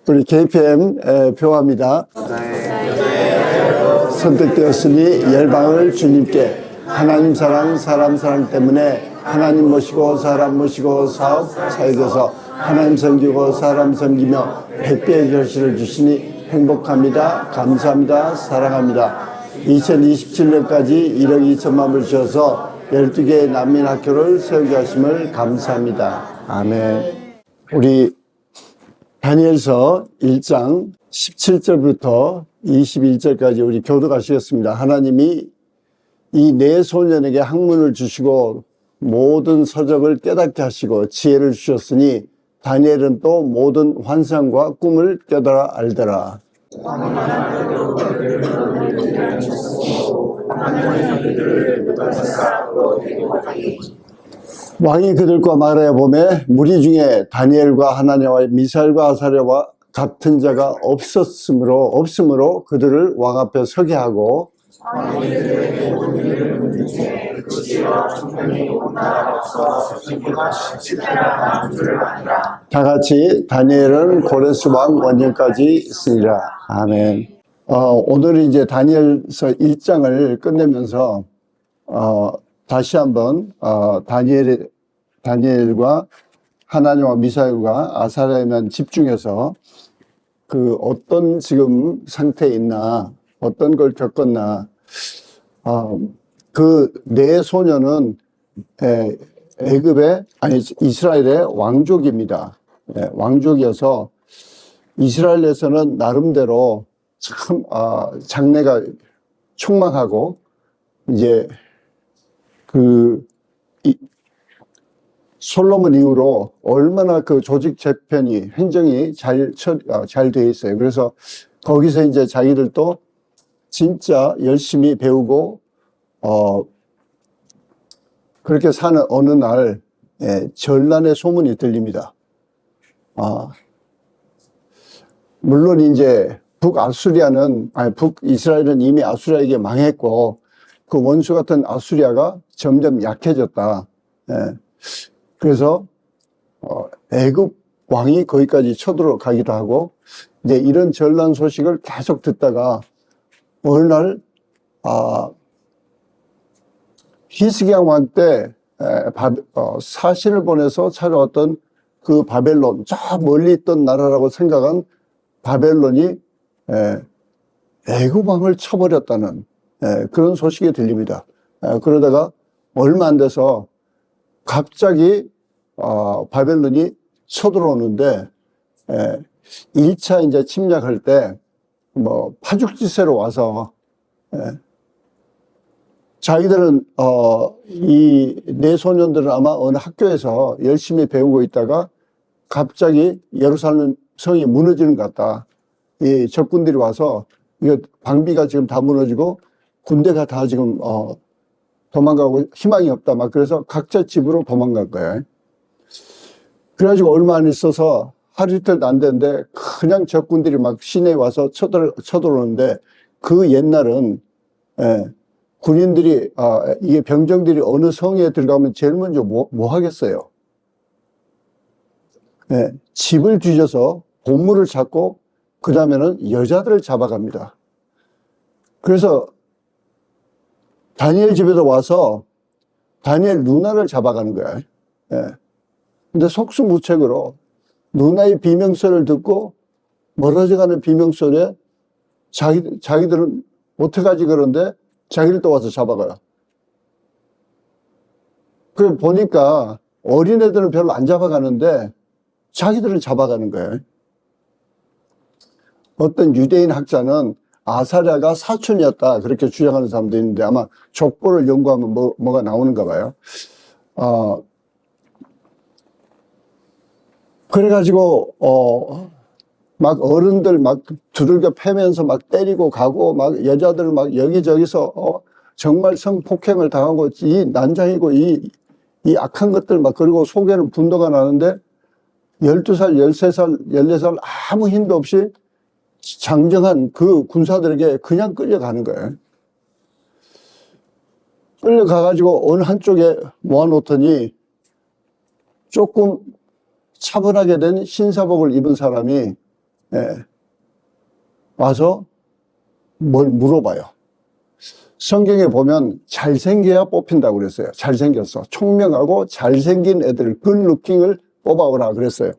우리 KPM 표합니다. 선택되었으니 열방을 주님께 하나님 사랑, 사람 사랑 때문에 하나님 모시고 사람 모시고 사업 사역에서 하나님 섬기고 사람 섬기며 백배의 결실을 주시니 행복합니다. 감사합니다. 사랑합니다. 2027년까지 1억 2천만 불 주셔서 12개의 난민학교를 세우게 하심을 감사합니다. 아멘. 우리 다니엘서 1장 17절부터 21절까지 우리 교독하시겠습니다. 하나님이 이 네 소년에게 학문을 주시고 모든 서적을 깨닫게 하시고 지혜를 주셨으니 다니엘은 또 모든 환상과 꿈을 깨달아 알더라. 왕이 그들과 말하여 보매 무리 중에 다니엘과 하나냐와 미사엘과 아사랴와 같은 자가 없으므로 그들을 왕 앞에 서게 하고 다 같이 다니엘은 고레스 왕 원년까지 있으리라. 아멘. 오늘 이제 다니엘서 1장을 끝내면서 다시 한번 다니엘과 하나님과 미사엘과 아사랴에만 집중해서 그 어떤 지금 상태에 있나, 어떤 걸 겪었나. 그 네 소년은 이스라엘의 왕족입니다. 왕족이어서 이스라엘에서는 나름대로 참 장래가 촉망하고 이제 솔로몬 이후로 얼마나 그 조직 재편이 행정이 잘 되어 있어요. 그래서 거기서 이제 자기들도 진짜 열심히 배우고 그렇게 사는 어느 날 전란의 소문이 들립니다. 물론 이제 북이스라엘은 이미 아수리아에게 망했고 그 원수 같은 아수리아가 점점 약해졌다. 그래서 애굽 왕이 거기까지 쳐들어가기도 하고 이제 이런 전란 소식을 계속 듣다가 어느 날 히스기야 왕 때 사신을 보내서 찾아왔던 그 바벨론, 저 멀리 있던 나라라고 생각한 바벨론이 애굽 왕을 쳐버렸다는 그런 소식이 들립니다. 그러다가 얼마 안 돼서 갑자기 바벨론이 쳐들어오는데 1차 이제 침략할 때 뭐 파죽지세로 와서 자기들은 이 네 소년들은 아마 어느 학교에서 열심히 배우고 있다가 갑자기 예루살렘 성이 무너지는 것 같다. 이 적군들이 와서 이거 방비가 지금 다 무너지고 군대가 다 지금 도망가고 희망이 없다. 막 그래서 각자 집으로 도망간 거예요. 그래가지고 얼마 안 있어서 하루 이틀도 안 됐는데 그냥 적군들이 막 시내에 와서 쳐들어오는데 그 옛날은 군인들이 이게 병정들이 어느 성에 들어가면 제일 먼저 뭐 하겠어요? 집을 뒤져서 보물을 찾고 그 다음에는 여자들을 잡아갑니다. 그래서 다니엘 집에도 와서 다니엘 누나를 잡아가는 거야. 근데 속수무책으로 누나의 비명소리를 듣고 멀어져가는 비명소리에 자기들은 어떡하지 그런데 자기를 또 와서 잡아가요. 그래 보니까 어린애들은 별로 안 잡아가는데 자기들은 잡아가는 거예요. 어떤 유대인 학자는 아사랴가 사촌이었다 그렇게 주장하는 사람도 있는데 아마 족보를 연구하면 뭐가 나오는가 봐요. 그래가지고 막 어른들 막 두들겨 패면서 막 때리고 가고 막 여자들 막 여기저기서 정말 성폭행을 당하고 이 난장이고 이 악한 것들 막 그리고 속에는 분노가 나는데 12살, 13살, 14살 아무 힘도 없이 장정한 그 군사들에게 그냥 끌려가는 거예요. 끌려가가지고 어느 한쪽에 모아놓더니 조금 차분하게 된 신사복을 입은 사람이 예, 와서 뭘 물어봐요. 성경에 보면 잘생겨야 뽑힌다고 그랬어요. 잘생겼어. 총명하고 잘생긴 애들, 굿루킹을 뽑아오라 그랬어요.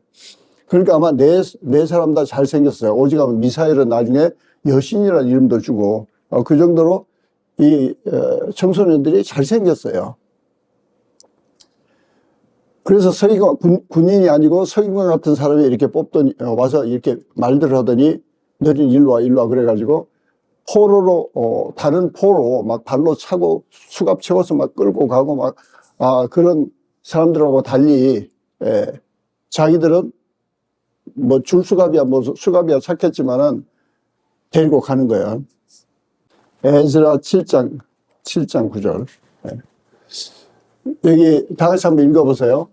그러니까 아마 네 사람 다 잘생겼어요. 오직하면 미사엘은 나중에 여신이라는 이름도 주고, 그 정도로 이 청소년들이 잘생겼어요. 그래서 서기관, 군인이 아니고 서기관 같은 사람이 이렇게 뽑더니, 와서 이렇게 말들을 하더니, 너희는 일로 와. 그래가지고, 포로로, 다른 포로 막 발로 차고 수갑 채워서 막 끌고 가고 막, 그런 사람들하고 달리, 자기들은 뭐 줄수갑이야, 뭐 수갑이야 찾겠지만은 데리고 가는 거야. 에스라 7장 9절. 여기 다 같이 한번 읽어보세요.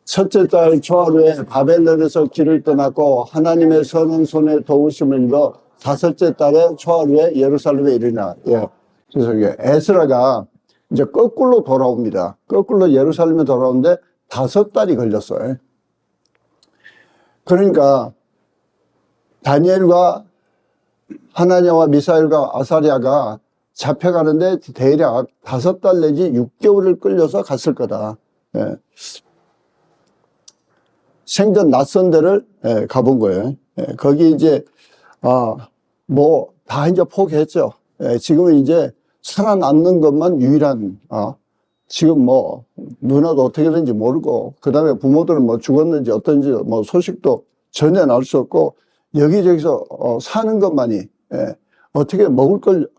첫째 달 초하루에 바벨론에서 길을 떠났고 하나님의 선한 손에 도우심을 입어 다섯째 달에 초하루에 예루살렘에 이르나. 예. 그래서 이게 에스라가 이제 거꾸로 돌아옵니다. 거꾸로 예루살렘에 돌아오는데 5달이 걸렸어요. 그러니까 다니엘과 하나냐와 미사엘과 아사랴가 잡혀가는데 대략 5달 내지 6개월을 끌려서 갔을 거다. 예. 생전 낯선 데를 가본 거예요. 거기 이제 뭐 다 이제 포기했죠. 지금은 이제 살아남는 것만 유일한 지금 뭐 누나도 어떻게 되는지 모르고 그 다음에 부모들은 뭐 죽었는지 어떤지 뭐 소식도 전혀 알 수 없고 여기저기서 사는 것만이 어떻게 먹을 걸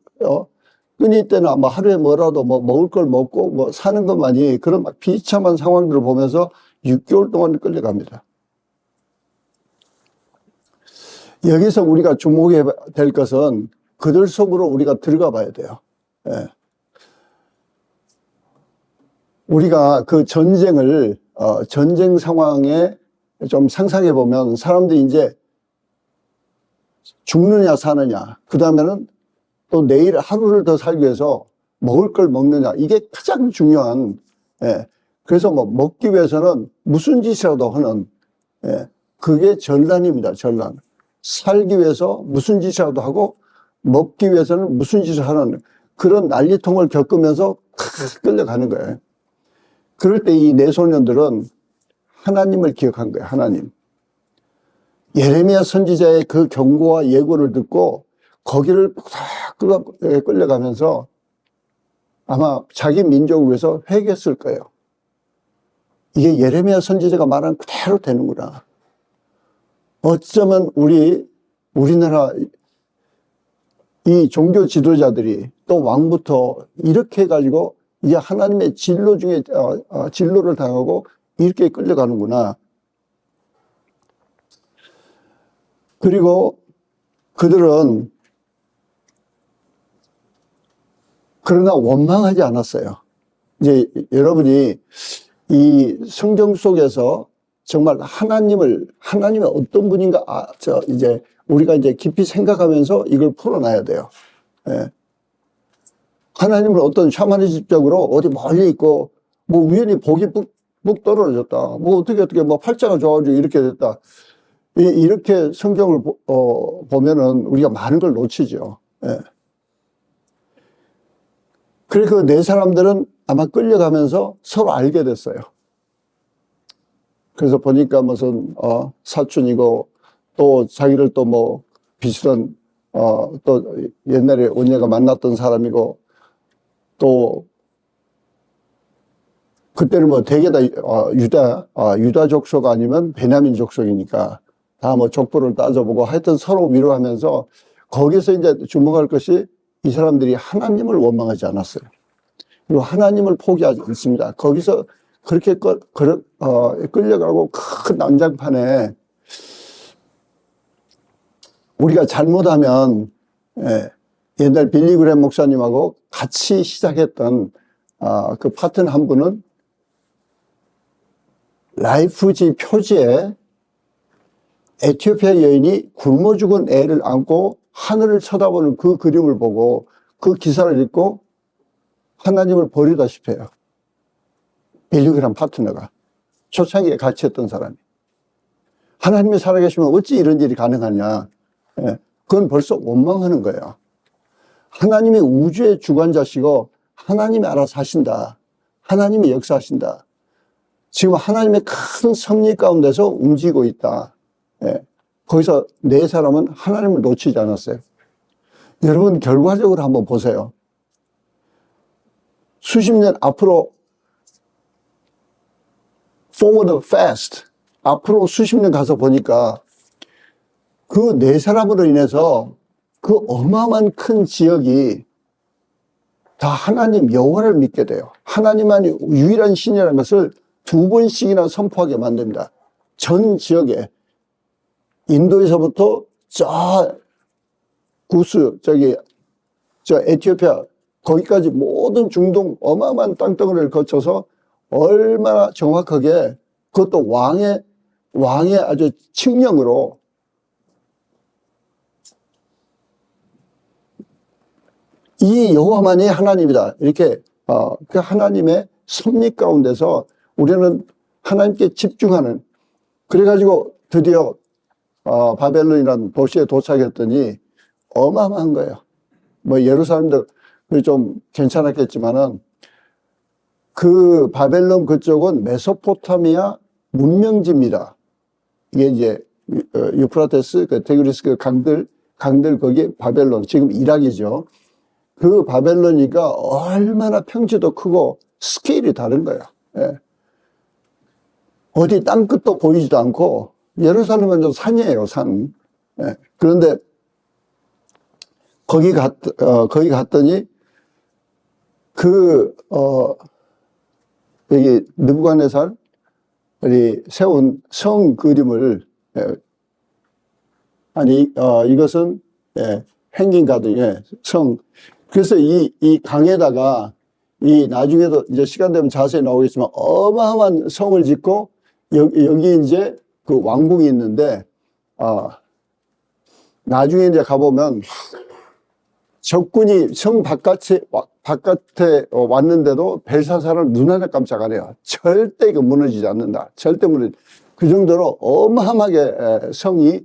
끊일 때는 아마 하루에 뭐라도 뭐 먹을 걸 먹고 뭐 사는 것만이 그런 막 비참한 상황들을 보면서 6개월 동안 끌려갑니다. 여기서 우리가 주목해야 될 것은 그들 속으로 우리가 들어가 봐야 돼요. 예. 우리가 그 전쟁을, 전쟁 상황에 좀 상상해 보면 사람들이 이제 죽느냐 사느냐, 그 다음에는 또 내일 하루를 더 살기 위해서 먹을 걸 먹느냐, 이게 가장 중요한, 그래서 뭐 먹기 위해서는 무슨 짓이라도 하는, 그게 전란입니다, 전란. 살기 위해서 무슨 짓이라도 하고 먹기 위해서는 무슨 짓을 하는 그런 난리통을 겪으면서 끌려가는 거예요. 그럴 때 이 네 소년들은 하나님을 기억한 거예요. 하나님. 예레미야 선지자의 그 경고와 예고를 듣고 거기를 끌려가면서 아마 자기 민족을 위해서 회개했을 거예요. 이게 예레미야 선지자가 말한 그대로 되는구나. 어쩌면 우리나라 이 종교 지도자들이 또 왕부터 이렇게 해가지고 이게 하나님의 진로 중에 진로를 당하고 이렇게 끌려가는구나. 그리고 그들은 그러나 원망하지 않았어요. 이제 여러분이 이 성경 속에서 정말 하나님의 어떤 분인가, 이제 우리가 이제 깊이 생각하면서 이걸 풀어놔야 돼요. 예. 하나님을 어떤 샤머니즘적으로 어디 멀리 있고, 뭐 우연히 복이 뚝 떨어졌다. 뭐 어떻게 뭐 팔자가 좋아가지고 이렇게 됐다. 이렇게 성경을 보면은 우리가 많은 걸 놓치죠. 예. 그래서 그 네 사람들은 아마 끌려가면서 서로 알게 됐어요. 그래서 보니까 무슨 사촌이고 또 자기를 또 뭐 비슷한 또 옛날에 언니가 만났던 사람이고 또 그때는 뭐 대개 다 유다 족속 아니면 베냐민 족속이니까 다 뭐 족보를 따져보고 하여튼 서로 위로하면서 거기서 이제 주목할 것이 이 사람들이 하나님을 원망하지 않았어요. 그리고 하나님을 포기하지 않습니다. 거기서 그렇게 끌려가고 큰 난장판에 우리가 잘못하면 옛날 빌리그램 목사님하고 같이 시작했던 그 파트너 한 분은 라이프지 표지에 에티오피아 여인이 굶어 죽은 애를 안고 하늘을 쳐다보는 그 그림을 보고 그 기사를 읽고 하나님을 버리다시피 해요. 빌리그램 파트너가 초창기에 같이 했던 사람이 하나님이 살아계시면 어찌 이런 일이 가능하냐. 예, 그건 벌써 원망하는 거예요. 하나님이 우주의 주관자시고 하나님이 알아서 하신다. 하나님이 역사하신다. 지금 하나님의 큰 섭리 가운데서 움직이고 있다. 예, 거기서 네 사람은 하나님을 놓치지 않았어요. 여러분 결과적으로 한번 보세요. 수십 년 앞으로 forward fast 앞으로 수십 년 가서 보니까 그 네 사람으로 인해서 그 어마어마한 큰 지역이 다 하나님 여호와를 믿게 돼요. 하나님만이 유일한 신이라는 것을 두 번씩이나 선포하게 만듭니다. 전 지역에 인도에서부터 저 구스 저 에티오피아 거기까지 모든 중동 어마어마한 땅덩어리를 거쳐서 얼마나 정확하게 그것도 왕의 아주 칙령으로 이 여호와만이 하나님이다. 이렇게 그 하나님의 섭리 가운데서 우리는 하나님께 집중하는 그래가지고 드디어 바벨론이라는 도시에 도착했더니 어마어마한 거예요. 뭐 예루살렘도 좀 괜찮았겠지만은 그 바벨론 그쪽은 메소포타미아 문명지입니다. 이게 이제 유프라테스 그 티그리스 그 강들 거기 바벨론 지금 이락이죠. 그 바벨론이가 얼마나 평지도 크고 스케일이 다른 거예요. 예. 어디 땅끝도 보이지도 않고 예루살렘은 좀 산이에요, 산. 예. 그런데 거기 갔더니 여기 느부갓네살이 세운 성 그림을 이것은 행긴 가든의 성. 그래서 이 강에다가 나중에도 이제 시간 되면 자세히 나오겠지만 어마어마한 성을 짓고 여기 이제 그 왕궁이 있는데 나중에 이제 가보면 적군이 성 바깥에 왔는데도 벨사살은 눈 하나 깜짝 안 해요. 절대 이거 무너지지 않는다. 절대 그 정도로 어마어마하게 성이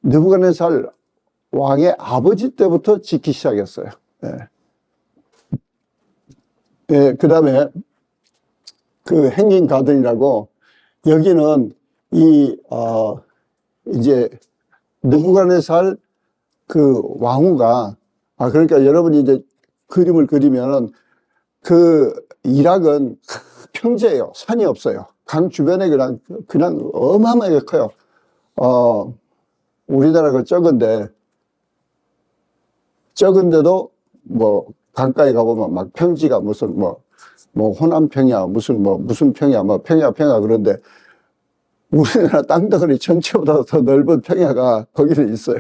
느부갓네살 왕의 아버지 때부터 짓기 시작했어요. 예. 예, 그 다음에 그 행긴 가든이라고 여기는 이제 느부갓네살 그 왕후가 그러니까 여러분이 이제 그림을 그리면은 그 이락은 평지예요. 산이 없어요. 강 주변에 그냥 어마어마하게 커요. 우리나라가 적은데도 뭐 강가에 가보면 막 평지가 무슨 뭐 호남평야 무슨 평야 평야 그런데 우리나라 땅덩어리 전체보다 더 넓은 평야가 거기는 있어요.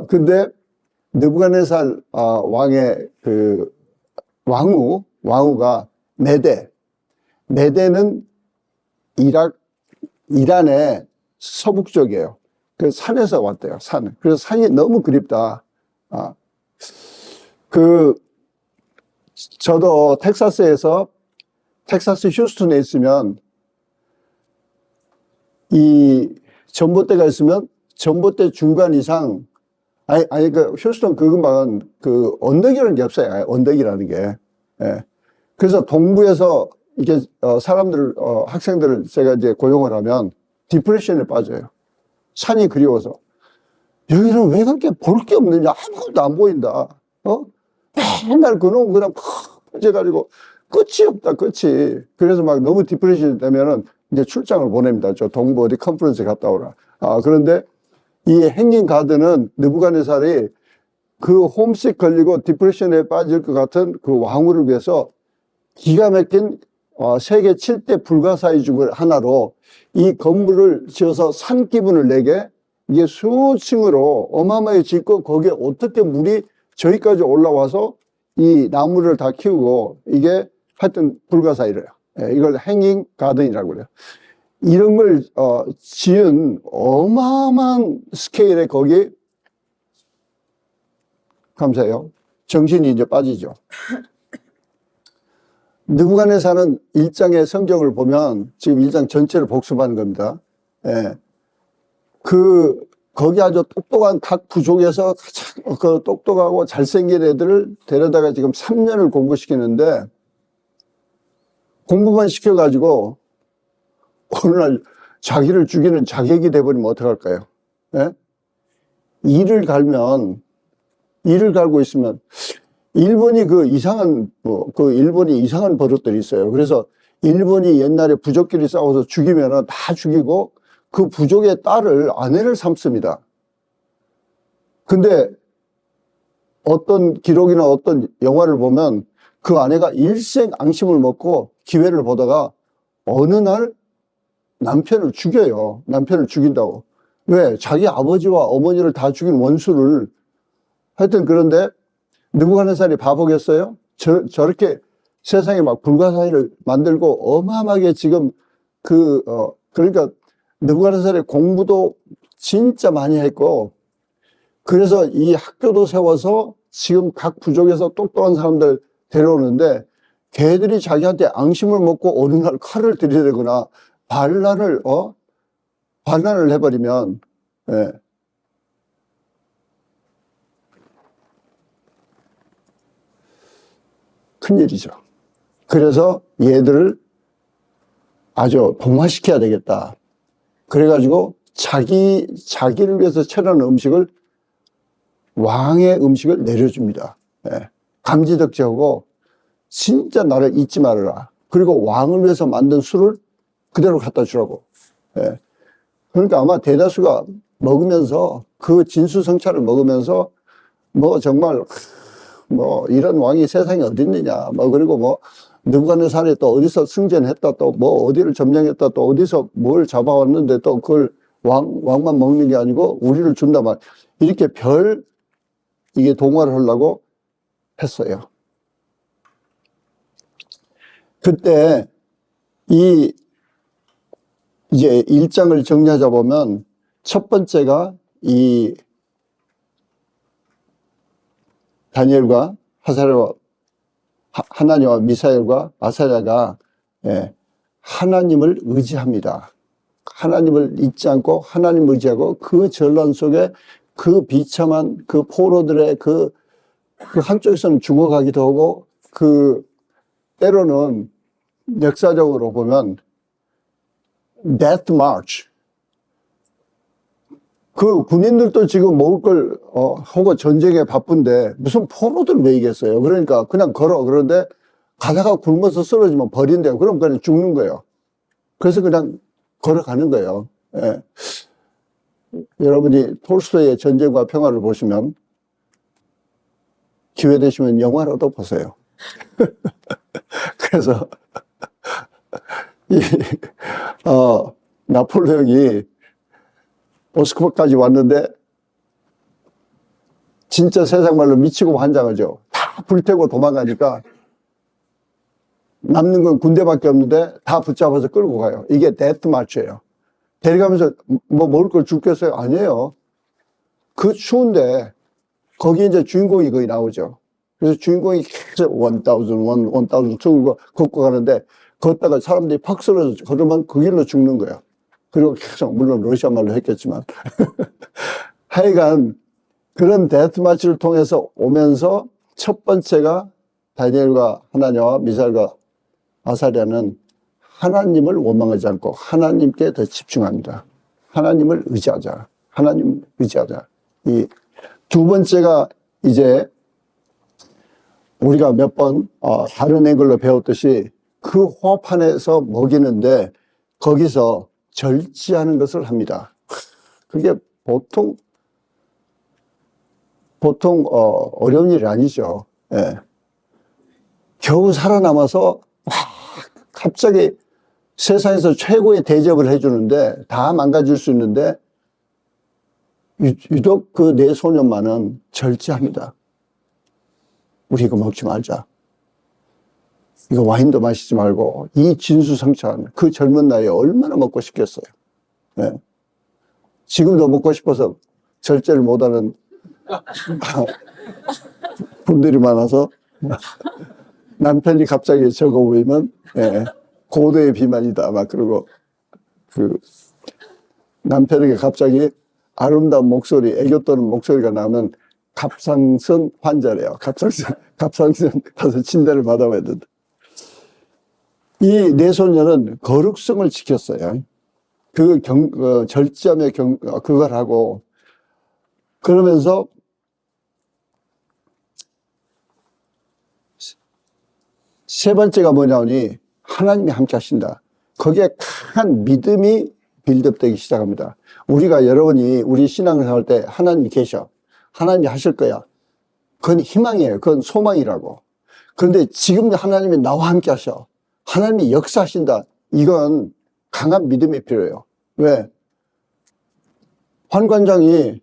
근데 느부갓네살 왕의 그 왕후가 메대는 이란의 서북쪽이에요. 그 산에서 왔대요. 그래서 산이 너무 그립다. 저도 텍사스 휴스턴에 있으면 이 전봇대가 있으면 전봇대 중간 이상 그 휴스턴 그것만 그 언덕이라는 게 없어요. 언덕이라는 게. 예. 그래서 동부에서 이게 학생들을 제가 이제 고용을 하면 디프레션에 빠져요. 산이 그리워서. 여기는 왜 그렇게 볼 게 없느냐? 아무것도 안 보인다. 맨날 그냥 퍼져가지고 끝이 없다, 끝이. 그래서 막 너무 디프레션이 되면은 이제 출장을 보냅니다. 저 동부 어디 컨퍼런스에 갔다 오라. 그런데 이 행긴 가든은 느부갓네살이 그 홈식 걸리고 디프레션에 빠질 것 같은 그 왕후를 위해서 기가 막힌 세계 7대 불가사의 중 하나로 이 건물을 지어서 산 기분을 내게 이게 수층으로 어마어마하게 짓고 거기에 어떻게 물이 저기까지 올라와서 이 나무를 다 키우고 이게 하여튼 불가사의래요. 이걸 행잉 가든이라고 그래요. 이런 걸 지은 어마어마한 스케일에 거기 감사해요. 정신이 이제 빠지죠. 느부갓네살은 1장의 성경을 보면 지금 1장 전체를 복습하는 겁니다. 예. 거기 아주 똑똑한 각 부족에서 가장 그 똑똑하고 잘생긴 애들을 데려다가 지금 3년을 공부시키는데, 공부만 시켜가지고 어느 날 자기를 죽이는 자객이 돼버리면 어떡할까요? 예? 일을 갈고 있으면, 일본이 일본이 이상한 버릇들이 있어요. 그래서 일본이 옛날에 부족끼리 싸워서 죽이면은 다 죽이고 그 부족의 딸을 아내를 삼습니다. 근데 어떤 기록이나 어떤 영화를 보면 그 아내가 일생 앙심을 먹고 기회를 보다가 어느 날 남편을 죽여요. 남편을 죽인다고. 왜? 자기 아버지와 어머니를 다 죽인 원수를. 하여튼 그런데 느부갓네살이 바보겠어요? 저렇게 세상에 막 불가사의를 만들고 어마어마하게 지금 그러니까 느부갓네살의 공부도 진짜 많이 했고, 그래서 이 학교도 세워서 지금 각 부족에서 똑똑한 사람들 데려오는데, 걔들이 자기한테 앙심을 먹고 어느 날 칼을 들이대거나 반란을 해버리면, 예. 큰일이죠. 그래서 얘들을 아주 동화시켜야 되겠다. 그래가지고 자기를 위해서 차려놓은 음식을, 왕의 음식을 내려줍니다. 예. 감지덕지하고 진짜 나를 잊지 말아라. 그리고 왕을 위해서 만든 술을 그대로 갖다 주라고. 예. 그러니까 아마 대다수가 먹으면서 그 진수성찬을 먹으면서 정말 이런 왕이 세상에 어딨느냐, 그리고 느부갓네살이 또 어디서 승전했다, 또 어디를 점령했다, 또 어디서 뭘 잡아왔는데 또 그걸 왕만 먹는 게 아니고 우리를 준다, 이렇게 이게 동화를 하려고 했어요. 그때 이제 일장을 정리하자 보면 첫 번째가 이 다니엘과 하나님과 미사엘과 아사랴가, 예, 하나님을 의지합니다. 하나님을 잊지 않고 하나님을 의지하고 그 전란 속에 그 비참한 그 포로들의 그 한쪽에서는 죽어가기도 하고, 때로는 역사적으로 보면 death march, 그 군인들도 지금 먹을 걸 하고 전쟁에 바쁜데 무슨 포로들 왜 이겠어요? 그러니까 그냥 걸어. 그런데 가다가 굶어서 쓰러지면 버린대요. 그럼 그냥 죽는 거예요. 그래서 그냥 걸어가는 거예요. 예. 여러분이 톨스토이의 전쟁과 평화를 보시면 기회 되시면 영화로도 보세요. 그래서 나폴레옹이 모스크바까지 왔는데 진짜 세상 말로 미치고 환장하죠. 다 불태고 도망가니까 남는 건 군대밖에 없는데 다 붙잡아서 끌고 가요. 이게 데트 마치예요. 데려가면서 먹을 걸 줄겠어요? 아니에요. 그 추운데 거기 이제 주인공이 거기 나오죠. 그래서 주인공이 계속 1000 걷고 가는데, 걷다가 사람들이 팍 쓰러져. 그러면 그 길로 죽는 거예요. 그리고 계속, 물론 러시아 말로 했겠지만. 하여간 그런 데스마치를 통해서 오면서 첫 번째가 다니엘과 하나님과 미사엘과 아사랴는 하나님을 원망하지 않고 하나님께 더 집중합니다. 하나님을 의지하자. 하나님 의지하자. 이 두 번째가 이제 우리가 몇 번 다른 앵글로 배웠듯이 그 호흡판에서 먹이는데 거기서 절제하는 것을 합니다. 그게 보통 어려운 일이 아니죠. 예. 겨우 살아남아서 갑자기 세상에서 최고의 대접을 해주는데 다 망가질 수 있는데 유독 그 네 소년만은 절제합니다. 우리 이거 먹지 말자. 이거 와인도 마시지 말고 이 진수성찬, 그 젊은 나이에 얼마나 먹고 싶겠어요. 네. 지금도 먹고 싶어서 절제를 못하는 분들이 많아서 남편이 갑자기 적어 보이면, 네, 고도의 비만이다 막 그러고 남편에게 갑자기 아름다운 목소리, 애교 떠는 목소리가 나면 갑상선 환자래요. 갑상선 가서 진단을 받아봐야 된다. 이 내 소녀는 거룩성을 지켰어요. 절제함의 그걸 하고, 그러면서 세 번째가 뭐냐니, 하나님이 함께 하신다. 거기에 큰 믿음이 빌드업되기 시작합니다. 여러분이 우리 신앙생활 때 하나님이 계셔. 하나님이 하실 거야. 그건 희망이에요. 그건 소망이라고. 그런데 지금 하나님이 나와 함께 하셔. 하나님이 역사하신다. 이건 강한 믿음이 필요해요. 왜? 환관장이,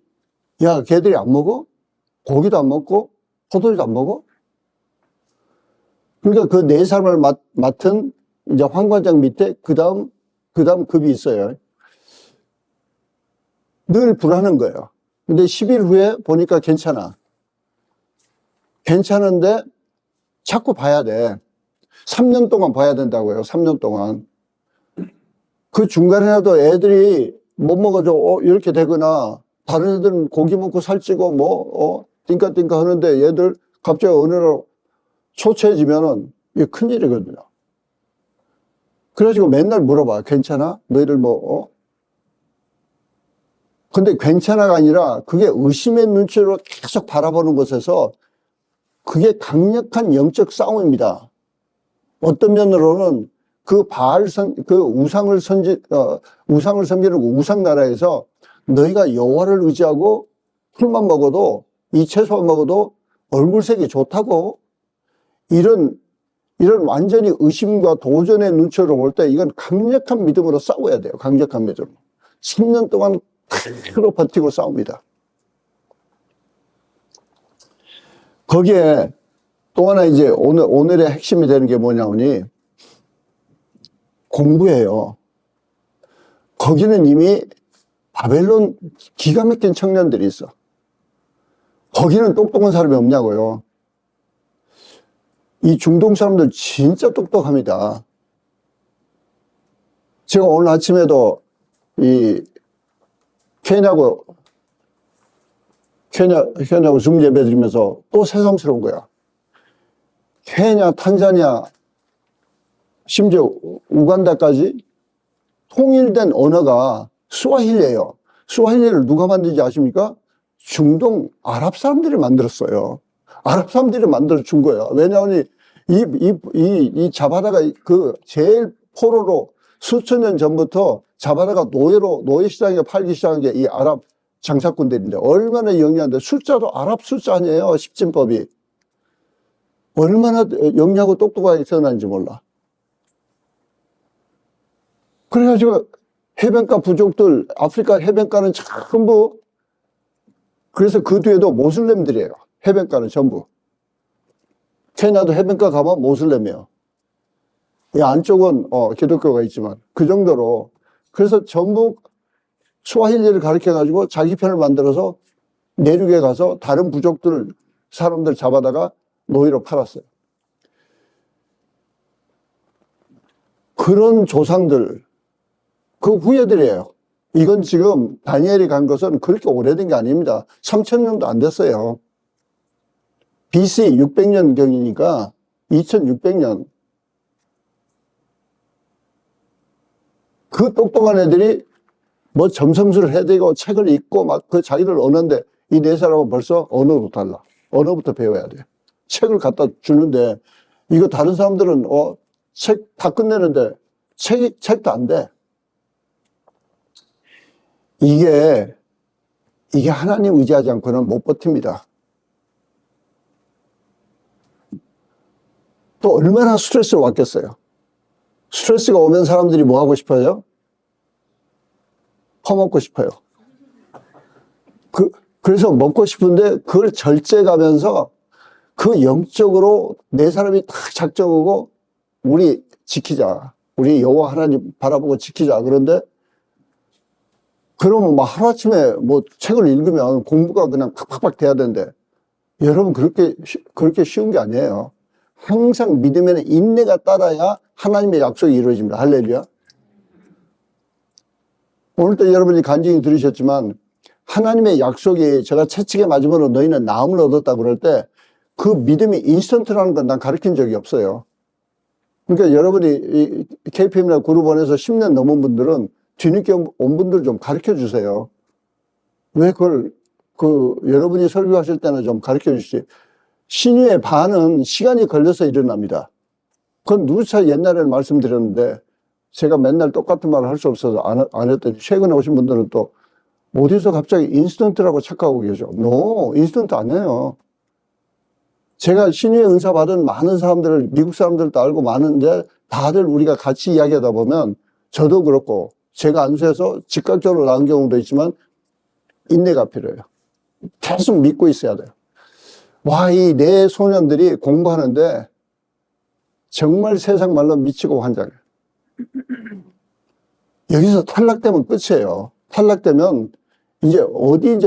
야, 걔들이 안 먹어? 고기도 안 먹고, 포도주도 안 먹어? 그러니까 그 네 사람을 맡은 이제 환관장 밑에 그 다음 급이 있어요. 늘 불안한 거예요. 근데 10일 후에 보니까 괜찮아. 괜찮은데 자꾸 봐야 돼. 3년 동안 봐야 된다고요. 3년 동안. 그 중간에라도 애들이 못 먹어줘. 이렇게 되거나, 다른 애들은 고기 먹고 살찌고 띵까띵까 하는데 얘들 갑자기 어느 날 초췌해지면은 이게 큰일이거든요. 그래가지고 맨날 물어봐. 괜찮아? 너희들 근데 괜찮아가 아니라 그게 의심의 눈치로 계속 바라보는 것에서 그게 강력한 영적 싸움입니다. 어떤 면으로는 우상을 섬기는 우상 나라에서 너희가 여호와를 의지하고 풀만 먹어도, 이 채소만 먹어도 얼굴색이 좋다고, 이런 완전히 의심과 도전의 눈초로 볼 때 이건 강력한 믿음으로 싸워야 돼요. 강력한 믿음으로. 10년 동안 그대로 버티고 싸웁니다. 거기에 또 하나 이제 오늘의 핵심이 되는 게 뭐냐니, 공부예요. 거기는 이미 바벨론 기가 막힌 청년들이 있어. 거기는 똑똑한 사람이 없냐고요. 이 중동 사람들 진짜 똑똑합니다. 제가 오늘 아침에도 케냐하고 줌 예배 드리면서 또 새삼스러운 거야. 케냐, 탄자니아, 심지어 우간다까지 통일된 언어가 스와힐리예요. 스와힐리를 누가 만든지 아십니까? 중동 아랍 사람들이 만들었어요. 아랍 사람들이 만들어 준 거예요. 왜냐하면 이 자바다가 제일 포로로 수천 년 전부터 자바다가 노예 시장에 팔기 시작한 게 이 아랍 장사꾼들인데 얼마나 영리한데, 숫자도 아랍 숫자 아니에요. 십진법이. 얼마나 영리하고 똑똑하게 태어난지 몰라. 그래가지고 해변가 부족들, 아프리카 해변가는 전부, 그래서 그 뒤에도 모슬렘들이에요. 해변가는 전부. 케냐도 해변가 가면 모슬렘이에요. 이 안쪽은 기독교가 있지만 그 정도로. 그래서 전부 스와힐리를 가르쳐가지고 자기 편을 만들어서 내륙에 가서 다른 사람들 잡아다가 노예로 팔았어요. 그런 조상들, 그 후예들이에요. 이건 지금 다니엘이 간 것은 그렇게 오래된 게 아닙니다. 3000년도 안 됐어요. BC 600년경이니까 2600년. 그 똑똑한 애들이 뭐 점성술을 해대고 책을 읽고 막 그 자기를 언어인데, 이 네 사람은 벌써 언어도 달라. 언어부터 배워야 돼. 책을 갖다 주는데, 이거 다른 사람들은 책 다 끝내는데 책도 안 돼. 이게 하나님 의지하지 않고는 못 버팁니다. 또 얼마나 스트레스를 받겠어요. 스트레스가 오면 사람들이 뭐 하고 싶어요? 퍼먹고 싶어요. 그래서 먹고 싶은데 그걸 절제가면서 그 영적으로 내 사람이 딱 작정하고 우리 지키자. 우리 여호와 하나님 바라보고 지키자. 그런데 그러면 막 하루아침에 뭐 책을 읽으면 공부가 그냥 팍팍팍 돼야 되는데, 여러분 그렇게 쉬운 게 아니에요. 항상 믿음에는 인내가 따라야 하나님의 약속이 이루어집니다. 할렐루야. 오늘도 여러분이 간증히 들으셨지만 하나님의 약속이 제가 채찍에 맞으면 너희는 나음을 얻었다 그럴 때 그 믿음이 인스턴트라는 건 난 가르친 적이 없어요. 그러니까 여러분이 KPM이나 그룹 안에서 10년 넘은 분들은 뒤늦게 온 분들 좀 가르쳐 주세요. 왜 그걸 여러분이 설교하실 때는 좀 가르쳐 주시지. 신유의 반은 시간이 걸려서 일어납니다. 그건 누차 옛날에는 말씀드렸는데 제가 맨날 똑같은 말을 할 수 없어서 안 했더니 최근에 오신 분들은 또 어디서 갑자기 인스턴트라고 착각하고 계셔. 인스턴트 아니에요. 제가 신유의 은사 받은 많은 사람들을, 미국 사람들도 알고 많은데 다들 우리가 같이 이야기하다 보면 저도 그렇고 제가 안수해서 즉각적으로 나온 경우도 있지만 인내가 필요해요. 계속 믿고 있어야 돼요. 와, 이 내 소년들이 공부하는데 정말 세상 말로 미치고 환장해요. 여기서 탈락되면 끝이에요. 탈락되면 이제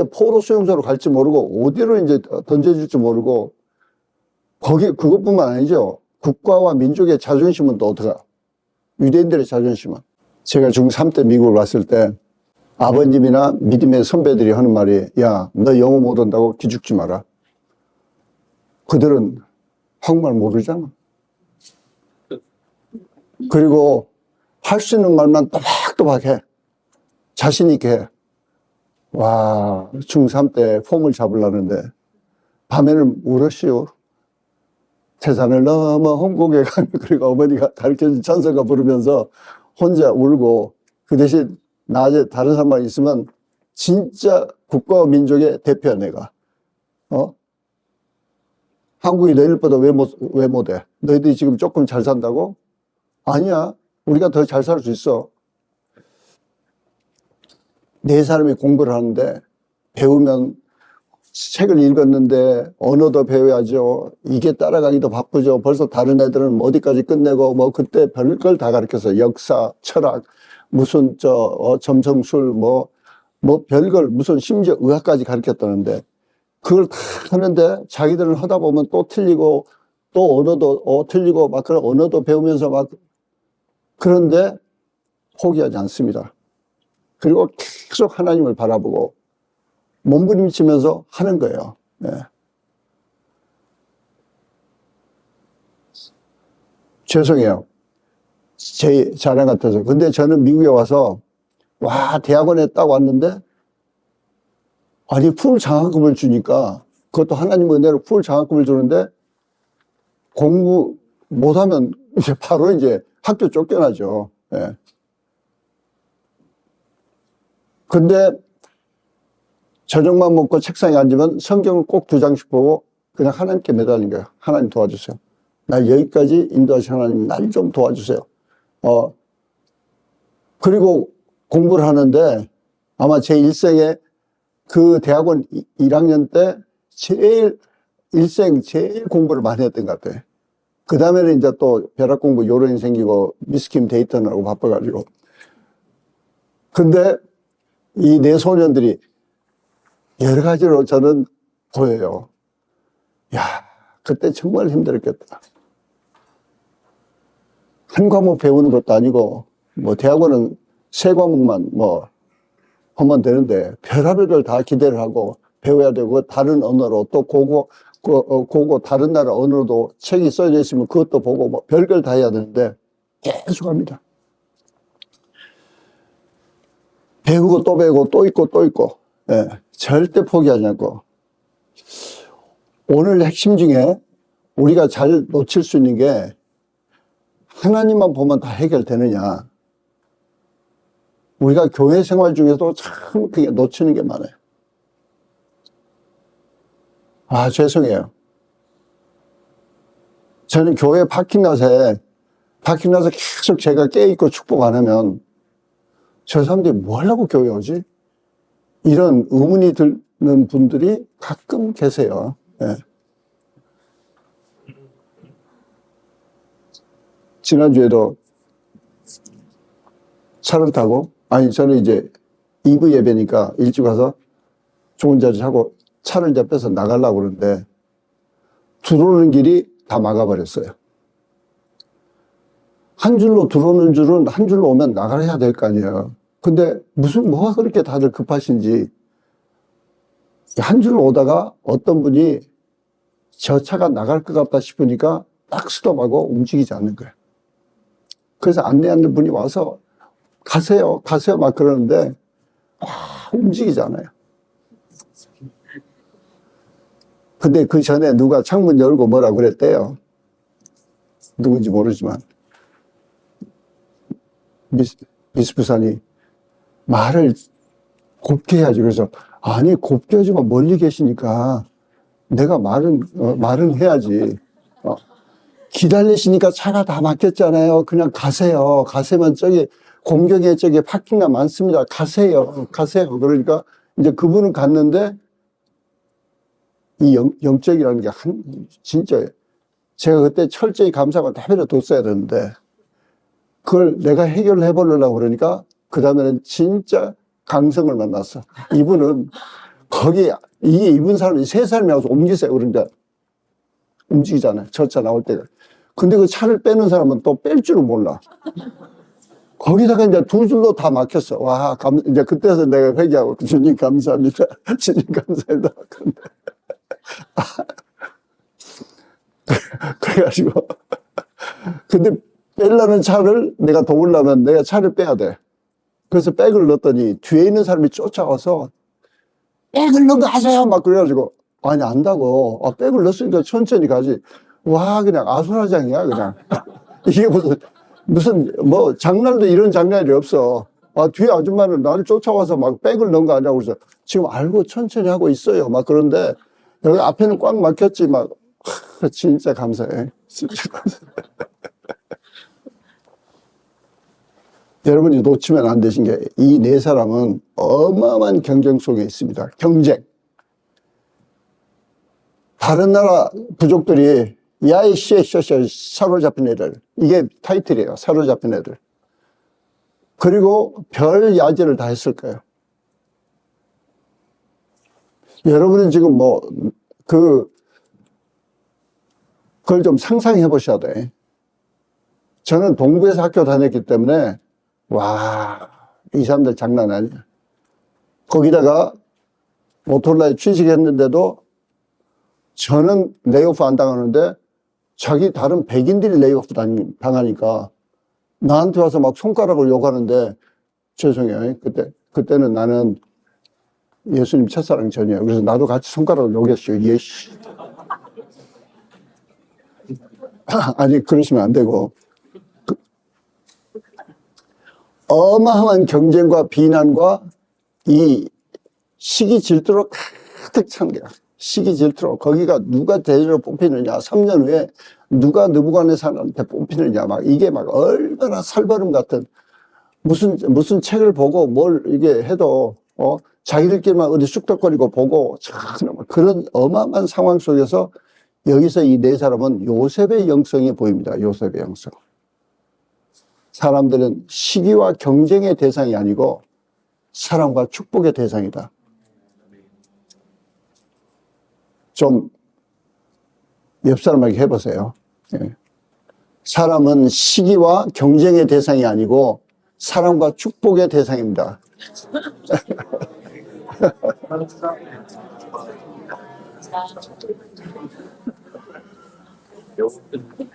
포로 수용소로 갈지 모르고 어디로 이제 던져질지 모르고 그것뿐만 아니죠. 국가와 민족의 자존심은 또 어떡하? 유대인들의 자존심은. 제가 중3 때 미국을 왔을 때 아버님이나 믿음의 선배들이 하는 말이 야, 너 영어 못한다고 기죽지 마라. 그들은 한국말 모르잖아. 그리고 할 수 있는 말만 또박또박 해. 자신 있게 해. 와, 중3 때 폼을 잡으려는데 밤에는 울었시오. 태산을 넘어 홍곡에 가면 그리고 어머니가 가르쳐준 찬송가 부르면서 혼자 울고 그 대신 낮에 다른 사람만 있으면 진짜 국가와 민족의 대표야 내가. 한국이 너희들보다 왜 못해? 너희들이 지금 조금 잘 산다고? 아니야. 우리가 더 잘 살 수 있어. 네 사람이 공부를 하는데 배우면 책을 읽었는데 언어도 배워야죠. 이게 따라가기도 바쁘죠. 벌써 다른 애들은 어디까지 끝내고 뭐 그때 별걸 다 가르쳐서 역사, 철학, 무슨 점성술 뭐 별걸 무슨 심지어 의학까지 가르쳤다는데 그걸 다 하는데 자기들은 하다 보면 또 틀리고 또 언어도 틀리고 막 그런 언어도 배우면서 막 그런데 포기하지 않습니다. 그리고 계속 하나님을 바라보고 몸부림치면서 하는 거예요. 네. 죄송해요. 제 자랑 같아서. 근데 저는 미국에 와서 대학원에 딱 왔는데 아니 풀 장학금을 주니까 그것도 하나님 은혜로 풀 장학금을 주는데 공부 못하면 이제 바로 이제 학교 쫓겨나죠. 네. 근데 저녁만 먹고 책상에 앉으면 성경을 꼭 2장씩 보고 그냥 하나님께 매달린 거예요. 하나님 도와주세요. 날 여기까지 인도하신 하나님 날 좀 도와주세요. 그리고 공부를 하는데 아마 제 일생에 그 대학원 1학년 때 일생 제일 공부를 많이 했던 것 같아요. 그 다음에는 이제 또 벼락 공부 요령이 생기고 미스킴 데이터하고 바빠가지고. 근데 이 내 소년들이 여러 가지로 저는 보여요. 야, 그때 정말 힘들었겠다. 한 과목 배우는 것도 아니고, 뭐, 대학원은 3과목만 하면 되는데, 별의별 걸 다 기대를 하고, 배워야 되고, 다른 언어로, 또 고고 다른 나라 언어로도 책이 써져 있으면 그것도 보고, 뭐, 별걸 다 해야 되는데, 계속 합니다. 배우고 또 배우고 또 있고 또 있고. 예, 절대 포기하지 않고. 오늘 핵심 중에 우리가 잘 놓칠 수 있는 게 하나님만 보면 다 해결되느냐. 우리가 교회 생활 중에서도 참 그게 놓치는 게 많아요. 죄송해요. 저는 교회 파킹라서 계속 제가 깨있고 축복 안 하면 저 사람들이 뭐 하려고 교회 오지? 이런 의문이 드는 분들이 가끔 계세요. 예. 지난주에도 차를 타고, 저는 이제 2부 예배니까 일찍 와서 좋은 자리 하고 차를 이제 빼서 나가려고 그러는데 들어오는 길이 다 막아버렸어요. 한 줄로 들어오는 줄은 한 줄로 오면 나가야 될 거 아니에요. 근데 뭐가 그렇게 다들 급하신지 한 줄 오다가 어떤 분이 저 차가 나갈 것 같다 싶으니까 딱 스톱하고 움직이지 않는 거예요. 그래서 안내하는 분이 와서 가세요, 가세요 막 그러는데 움직이지 않아요. 근데 그 전에 누가 창문 열고 뭐라 그랬대요. 누군지 모르지만. 미스 부사님, 말을 곱게 해야지. 그래서, 아니, 곱게 하지만 멀리 계시니까 내가 말은 해야지. 기다리시니까 차가 다 막혔잖아요. 그냥 가세요. 가세면 저기 공경에 저기 파킹가 많습니다. 가세요. 가세요. 그러니까 이제 그분은 갔는데 이 영적이라는 게 진짜 제가 그때 철저히 감사하고 내버려 뒀어야 되는데 그걸 내가 해결해 보려고 그러니까 그 다음에는 진짜 강성을 만났어. 이분은 거기 이게 이분 사람이 세 사람이 와서 옮기세요. 그러니까 움직이잖아요. 저 차 나올 때가. 근데 그 차를 빼는 사람은 또 뺄 줄은 몰라. 거기다가 이제 두 줄로 다 막혔어. 와, 이제 그때서 내가 회개하고 주님 감사합니다. 주님 감사합니다. 그래가지고 근데 빼려는 차를 내가 도우려면 내가 차를 빼야 돼. 그래서 백을 넣었더니 뒤에 있는 사람이 쫓아와서 백을 넣은 거 아세요? 막 그래가지고 아니 안다고. 백을 넣었으니까 천천히 가지. 와 그냥 아수라장이야 그냥. 이게 무슨 뭐 장난도 이런 장난이 없어. 뒤에 아줌마는 나를 쫓아와서 막 백을 넣은 거 아니냐고 그래서 지금 알고 천천히 하고 있어요. 막 그런데 여기 앞에는 꽉 막혔지 막 진짜 감사해. 진짜 감사해. 여러분이 놓치면 안 되신 게 이 네 사람은 어마어마한 경쟁 속에 있습니다. 경쟁. 다른 나라 부족들이 야이 쉐셔셔 사로잡힌 애들. 이게 타이틀이에요. 사로잡힌 애들. 그리고 별 야지를 다 했을 거예요. 여러분은 지금 그걸 좀 상상해 보셔야 돼. 저는 동부에서 학교 다녔기 때문에 와, 이 사람들 장난 아니야. 거기다가 모토로라에 취직했는데도 저는 레이오프 안 당하는데 자기 다른 백인들이 레이오프 당하니까 나한테 와서 막 손가락을 욕하는데 죄송해요. 그때는 나는 예수님 첫사랑 전이에요. 그래서 나도 같이 손가락을 욕했어요. 예씨. 아니, 그러시면 안 되고. 어마어마한 경쟁과 비난과 이 시기 질투로 가득 찬 거야. 시기 질투로. 거기가 누가 대제로 뽑히느냐, 3년 후에 누가 느부갓네살한테 뽑히느냐, 막 이게 막 얼마나 살벌음 같은 무슨 책을 보고 뭘 이게 해도, 자기들끼리만 어디 쑥덕거리고 보고, 참, 그런 어마어마한 상황 속에서 여기서 이 네 사람은 요셉의 영성이 보입니다. 요셉의 영성. 사람들은 시기와 경쟁의 대상이 아니고 사랑과 축복의 대상이다. 좀 옆 사람에게 해보세요. 사람은 시기와 경쟁의 대상이 아니고 사랑과 축복의 대상입니다.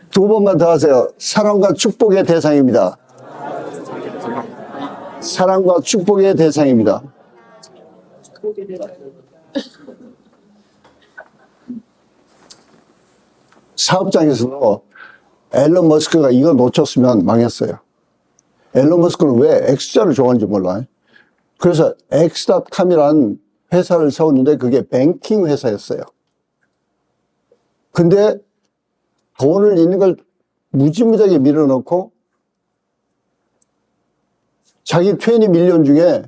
두 번만 더 하세요. 사랑과 축복의 대상입니다. 사랑과 축복의 대상입니다. 사업장에서도 앨런 머스크가 이거 놓쳤으면 망했어요. 앨런 머스크는 왜 X자를 좋아하는지 몰라요. 그래서 X.com이라는 회사를 세웠는데 그게 뱅킹 회사였어요. 근데 돈을 있는 걸 무지무지하게 밀어넣고 자기 20 밀리언 중에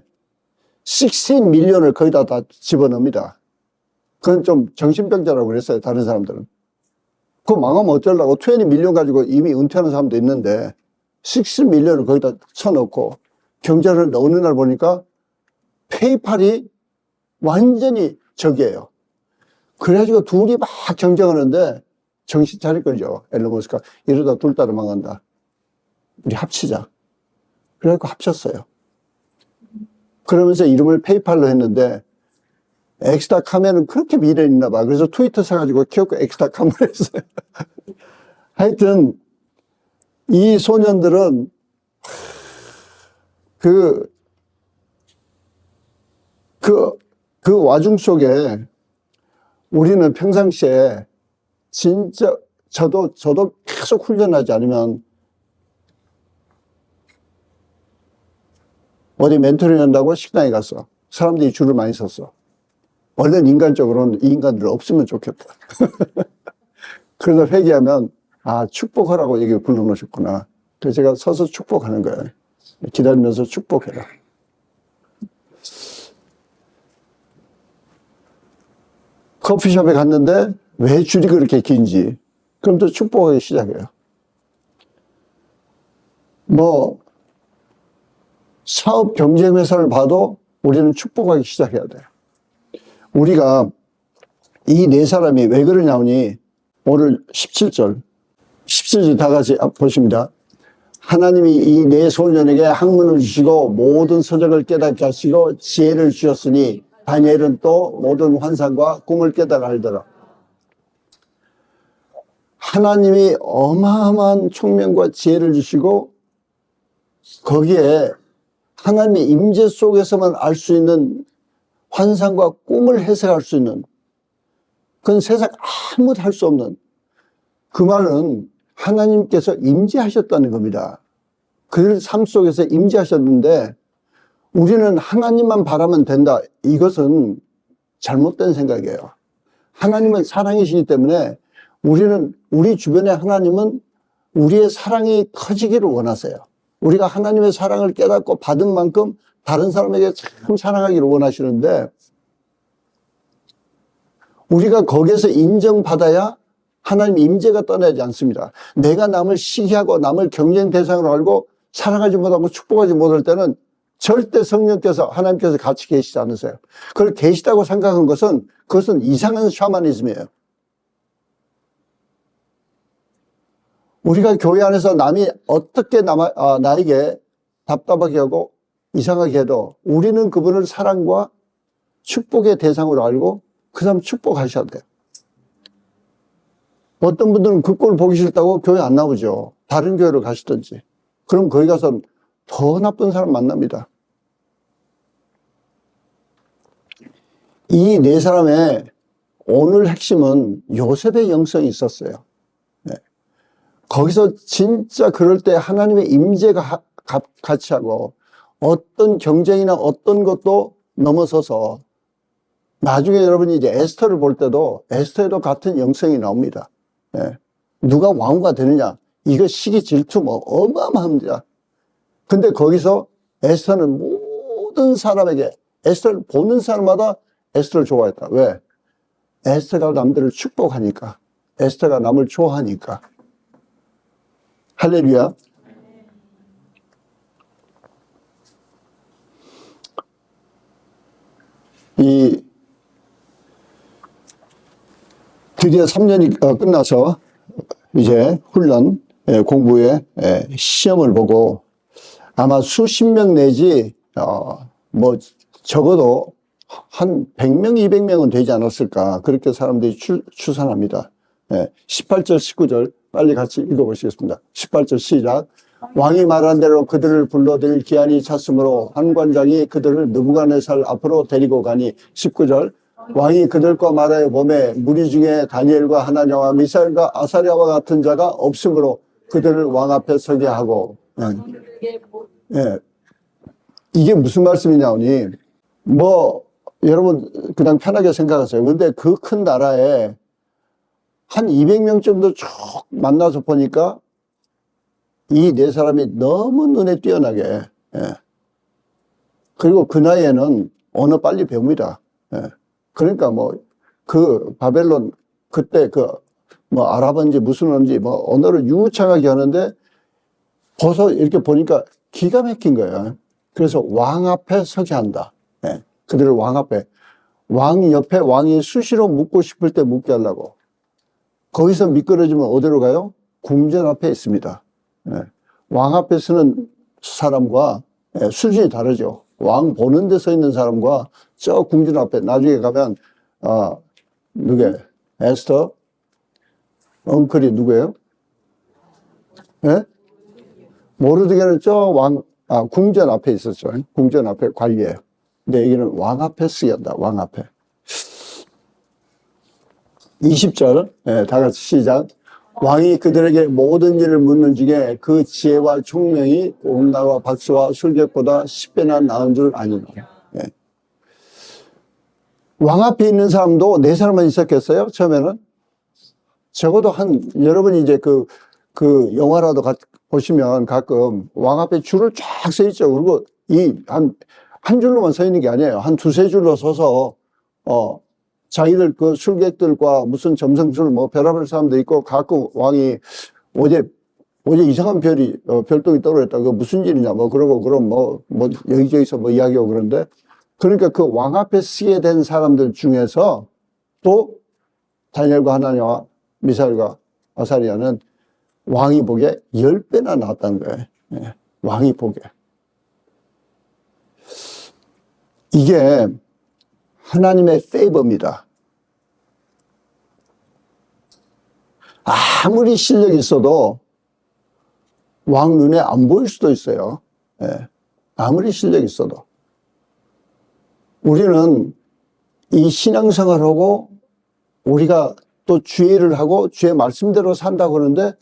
16 밀리언을 거의 다 집어넣습니다. 그건 좀 정신병자라고 그랬어요. 다른 사람들은. 그거 망하면 어쩌려고 20 밀리언 가지고 이미 은퇴하는 사람도 있는데 16 밀리언을 거기다 쳐넣고 경제를 어느 날 보니까 페이팔이 완전히 적이에요. 그래가지고 둘이 막 경쟁하는데 정신 차릴 거죠. 앨런 머스크가 이러다 둘 따라 망한다. 우리 합치자. 그래갖고 합쳤어요. 그러면서 이름을 페이팔로 했는데 엑스닥하면은 그렇게 미련이 있나 봐. 그래서 트위터 사가지고 키웠고 엑스닥함을 했어요. 하여튼 이 소년들은 그 와중 속에 우리는 평상시에 진짜 저도 계속 훈련하지 않으면 어디 멘토링 한다고 식당에 갔어. 사람들이 줄을 많이 섰어. 원래는 인간적으로는 이 인간들 없으면 좋겠다. 그래서 회개하면 아 축복하라고 여기 불러놓으셨구나. 그래서 제가 서서 축복하는 거예요. 기다리면서 축복해라. 커피숍에 갔는데 왜 줄이 그렇게 긴지 그럼 또 축복하기 시작해요. 뭐 사업 경쟁회사를 봐도 우리는 축복하기 시작해야 돼요. 우리가 이 네 사람이 왜 그러냐니 오늘 17절 다 같이 보십니다. 하나님이 이 네 소년에게 학문을 주시고 모든 서적을 깨닫게 하시고 지혜를 주셨으니 다니엘은 또 모든 환상과 꿈을 깨달아 알더라. 하나님이 어마어마한 총명과 지혜를 주시고 거기에 하나님의 임재 속에서만 알 수 있는 환상과 꿈을 해석할 수 있는 그건 세상 아무도 할 수 없는 그 말은 하나님께서 임재하셨다는 겁니다. 그들 삶 속에서 임재하셨는데 우리는 하나님만 바라면 된다. 이것은 잘못된 생각이에요. 하나님은 사랑이시기 때문에 우리는 우리 주변의 하나님은 우리의 사랑이 커지기를 원하세요. 우리가 하나님의 사랑을 깨닫고 받은 만큼 다른 사람에게 참 사랑하기를 원하시는데 우리가 거기에서 인정받아야 하나님 임재가 떠나지 않습니다. 내가 남을 시기하고 남을 경쟁 대상으로 알고 사랑하지 못하고 축복하지 못할 때는 절대 성령께서 하나님께서 같이 계시지 않으세요. 그걸 계시다고 생각한 것은 그것은 이상한 샤머니즘이에요. 우리가 교회 안에서 남이 어떻게 나에게 답답하게 하고 이상하게 해도 우리는 그분을 사랑과 축복의 대상으로 알고 그 사람 축복하셔야 돼요. 어떤 분들은 그 꼴 보기 싫다고 교회 안 나오죠. 다른 교회로 가시든지. 그럼 거기 가서 더 나쁜 사람 만납니다. 이 네 사람의 오늘 핵심은 요셉의 영성이 있었어요. 네. 거기서 진짜 그럴 때 하나님의 임재가 같이 하고 어떤 경쟁이나 어떤 것도 넘어서서 나중에 여러분이 이제 에스터를 볼 때도 에스터에도 같은 영성이 나옵니다. 예. 누가 왕후가 되느냐 이거 시기 질투 뭐 어마어마합니다. 근데 거기서 에스터는 모든 사람에게 에스터를 보는 사람마다 에스터를 좋아했다. 왜? 에스터가 남들을 축복하니까 에스터가 남을 좋아하니까. 할렐루야. 드디어 3년이 끝나서 이제 훈련 공부에 시험을 보고 아마 수십 명 내지 뭐 적어도 한 100명, 200명은 되지 않았을까 그렇게 사람들이 추산합니다. 18절, 19절 빨리 같이 읽어보시겠습니다. 18절 시작. 왕이 말한 대로 그들을 불러들일 기한이 찼으므로 환관장이 그들을 느부갓네살 앞으로 데리고 가니 19절. 왕이 그들과 말하여 보매 무리 중에 다니엘과 하나냐와 미사엘과 아사랴와 같은 자가 없으므로 그들을 왕 앞에 서게 하고. 이게 무슨 말씀이냐니 뭐 여러분 그냥 편하게 생각하세요. 근데 그 큰 나라에 한 200명 정도 쭉 만나서 보니까 이 네 사람이 너무 눈에 띄어나게 그리고 그 나이에는 언어 빨리 배웁니다. 그러니까 뭐 그 바벨론 그때 뭐 아랍인지 무슨 언어인지 뭐 언어를 유창하게 하는데 벌써 이렇게 보니까 기가 막힌 거예요. 그래서 왕 앞에 서게 한다. 그들을 왕 앞에 왕 옆에 왕이 수시로 묻고 싶을 때 묻게 하려고. 거기서 미끄러지면 어디로 가요? 궁전 앞에 있습니다. 왕 앞에 서는 사람과 수준이 다르죠. 왕 보는 데 서 있는 사람과 저 궁전 앞에 나중에 가면 누구예요? 에스터? 엉클이 누구예요? 예? 모르드게는 궁전 앞에 있었죠. 궁전 앞에 관리예요. 근데 여기는 왕 앞에 쓰였다. 왕 앞에. 20절, 예, 다 같이 시작. 왕이 그들에게 모든 일을 묻는 중에 그 지혜와 총명이 온나와 박수와 술객보다 10배나 나은 줄 아니노. 예. 왕 앞에 있는 사람도 네 사람만 있었겠어요? 처음에는? 적어도 여러분이 이제 그 영화라도 보시면 가끔 왕 앞에 줄을 쫙 서 있죠. 그리고 한 줄로만 서 있는 게 아니에요. 한 두세 줄로 서서, 자기들 그 술객들과 무슨 점성술 별의별 사람도 있고 가끔 왕이 어제 이상한 별똥이 떨어졌다. 그거 무슨 일이냐 그러고 그럼 여기저기서 이야기하고 그런데 그러니까 그 왕 앞에 쓰게 된 사람들 중에서 또 다니엘과 하나니와 미사엘과 아사리아는 왕이 보기에 10배나 낫다는 거예요. 예, 왕이 보기에. 이게 하나님의 페이버입니다. 아무리 실력이 있어도 왕 눈에 안 보일 수도 있어요. 예, 아무리 실력이 있어도. 우리는 이 신앙생활하고 우리가 또 주의를 하고 주의 말씀대로 산다고 하는데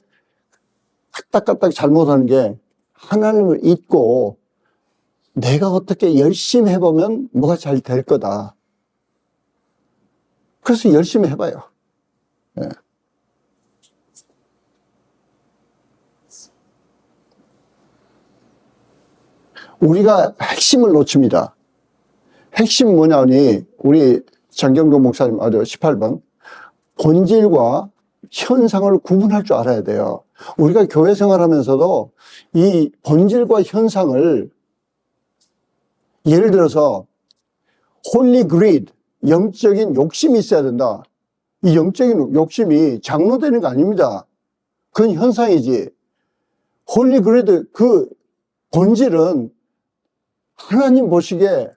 까딱까딱 잘못하는 게 하나님을 잊고 내가 어떻게 열심히 해보면 뭐가 잘 될 거다. 그래서 열심히 해봐요. 예. 우리가 핵심을 놓칩니다. 핵심 뭐냐니 우리 장경도 목사님 18번 본질과 현상을 구분할 줄 알아야 돼요. 우리가 교회 생활하면서도 이 본질과 현상을 예를 들어서 홀리 그리드 영적인 욕심이 있어야 된다. 이 영적인 욕심이 장로되는 거 아닙니다. 그건 현상이지. 홀리 그리드 그 본질은 하나님 보시기에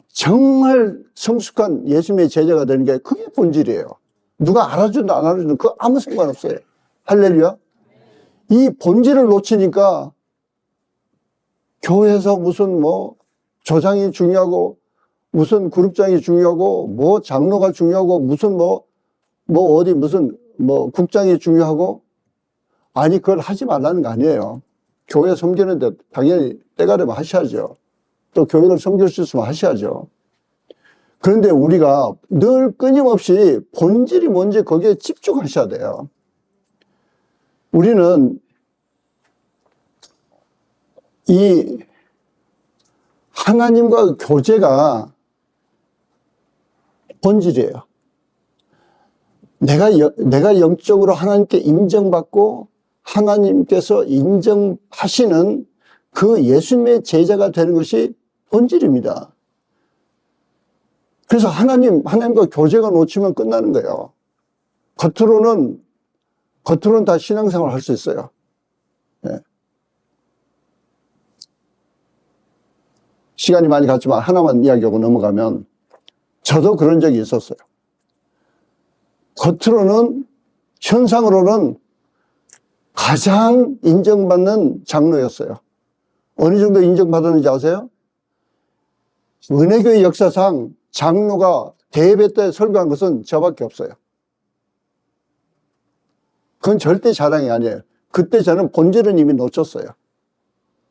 정말 성숙한 예수님의 제자가 되는 게 그게 본질이에요. 누가 알아준다 안 알아준다 그거 아무 상관없어요. 할렐루야. 이 본질을 놓치니까 교회에서 무슨 조장이 중요하고 무슨 그룹장이 중요하고 장로가 중요하고 무슨 국장이 중요하고 아니 그걸 하지 말라는 거 아니에요. 교회 섬기는데 당연히 때가 되면 하셔야죠. 또 교회를 섬길 수 있으면 하셔야죠. 그런데 우리가 늘 끊임없이 본질이 뭔지 거기에 집중하셔야 돼요. 우리는 이 하나님과 교제가 본질이에요. 내가 영적으로 하나님께 인정받고 하나님께서 인정하시는 그 예수님의 제자가 되는 것이 본질입니다. 그래서 하나님과 교제가 놓치면 끝나는 거예요. 겉으로는 다 신앙생활 할 수 있어요. 네. 시간이 많이 갔지만 하나만 이야기하고 넘어가면 저도 그런 적이 있었어요. 겉으로는 현상으로는 가장 인정받는 장로였어요. 어느 정도 인정받았는지 아세요? 은혜교회 역사상 장로가 대예배 때 설교한 것은 저밖에 없어요. 그건 절대 자랑이 아니에요. 그때 저는 본질은 이미 놓쳤어요.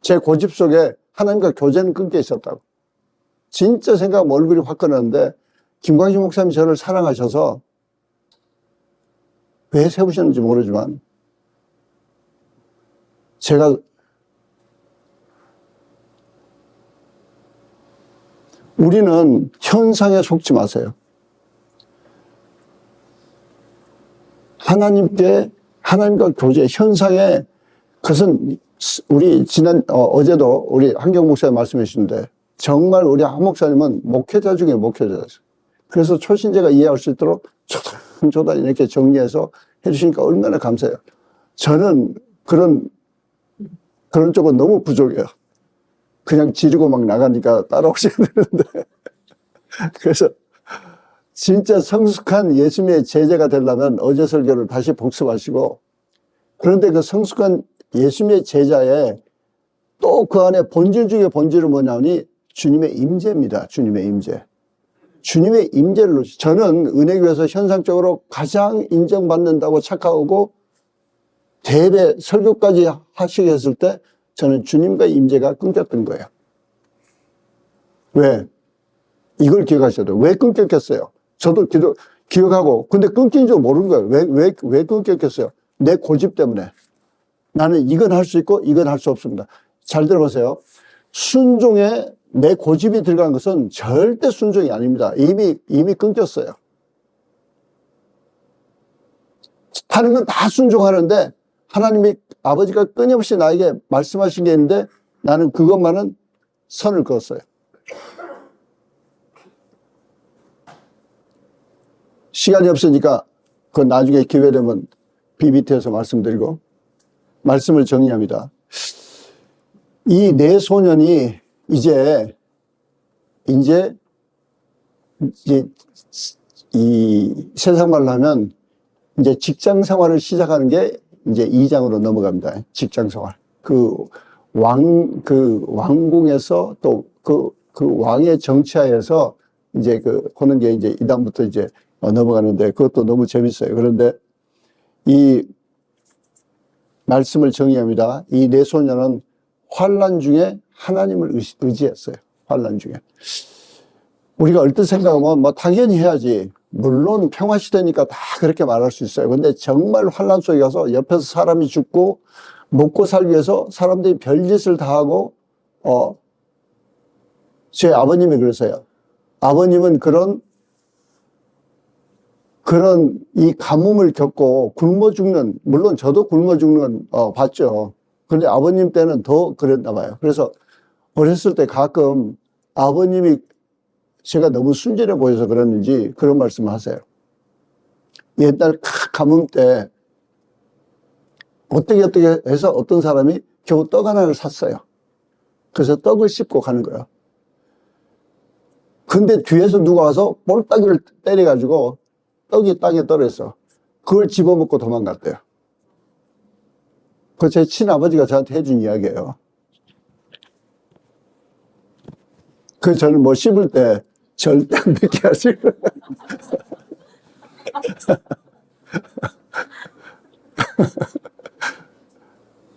제 고집 속에 하나님과 교제는 끊겨 있었다고. 진짜 생각하면 얼굴이 화끈한데 김광식 목사님이 저를 사랑하셔서 왜 세우셨는지 모르지만 제가 우리는 현상에 속지 마세요. 하나님과 교제, 현상에, 그것은 우리 어제도 우리 한경 목사님 말씀해 주신데, 정말 우리 한 목사님은 목회자 중에 목회자였어요. 그래서 초신자가 이해할 수 있도록 조단 이렇게 정리해서 해주시니까 얼마나 감사해요. 저는 그런 쪽은 너무 부족해요. 그냥 지르고 막 나가니까 따라오셔야 되는데. 그래서 진짜 성숙한 예수님의 제자가 되려면 어제 설교를 다시 복습하시고, 그런데 그 성숙한 예수님의 제자에 또 그 안에 본질 중에 본질은 뭐냐니 주님의 임재입니다. 주님의 임재. 주님의 임재를, 저는 은혜교회에서 현상적으로 가장 인정받는다고 착각하고 대배 설교까지 하시게 했을 때 저는 주님과의 임재가 끊겼던 거예요. 왜? 이걸 기억하셔야 돼요. 왜 끊겼겠어요? 저도 기억하고, 근데 끊긴 줄 모르는 거예요. 왜 끊겼겠어요? 내 고집 때문에. 나는 이건 할 수 있고 이건 할 수 없습니다. 잘 들어보세요. 순종에 내 고집이 들어간 것은 절대 순종이 아닙니다. 이미 끊겼어요. 다른 건 다 순종하는데 하나님이 아버지가 끊임없이 나에게 말씀하신 게 있는데 나는 그것만은 선을 그었어요. 시간이 없으니까 그건 나중에 기회 되면 BBT에서 말씀드리고 말씀을 정리합니다. 이 네 소년이 이제 이 세상 말로 하면 이제 직장 생활을 시작하는 게 이제 2장으로 넘어갑니다. 직장 생활. 왕궁에서 또 그 왕의 정치하에서 이제 하는 게 이제 이다음부터 이제 넘어가는데 그것도 너무 재밌어요. 그런데 이 말씀을 정의합니다. 이 네 소년은 환난 중에 하나님을 의지했어요. 환난 중에. 우리가 얼뜻 생각하면 뭐 당연히 해야지. 물론 평화시대니까 다 그렇게 말할 수 있어요. 근데 정말 환난 속에 가서 옆에서 사람이 죽고 먹고 살기 위해서 사람들이 별짓을 다 하고 제 아버님이 그러세요. 아버님은 그런 이 가뭄을 겪고 굶어 죽는, 물론 저도 굶어 죽는 건 봤죠. 근데 아버님 때는 더 그랬나 봐요. 그래서 어렸을 때 가끔 아버님이 제가 너무 순진해 보여서 그랬는지 그런 말씀을 하세요. 옛날 가뭄 때 어떻게 해서 어떤 사람이 겨우 떡 하나를 샀어요. 그래서 떡을 씹고 가는 거예요. 근데 뒤에서 누가 와서 볼따기를 때려가지고 떡이 땅에 떨어졌어. 그걸 집어먹고 도망갔대요. 그 제 친아버지가 저한테 해준 이야기예요. 저는 뭐 씹을 때 절대 안 듣게 하시고.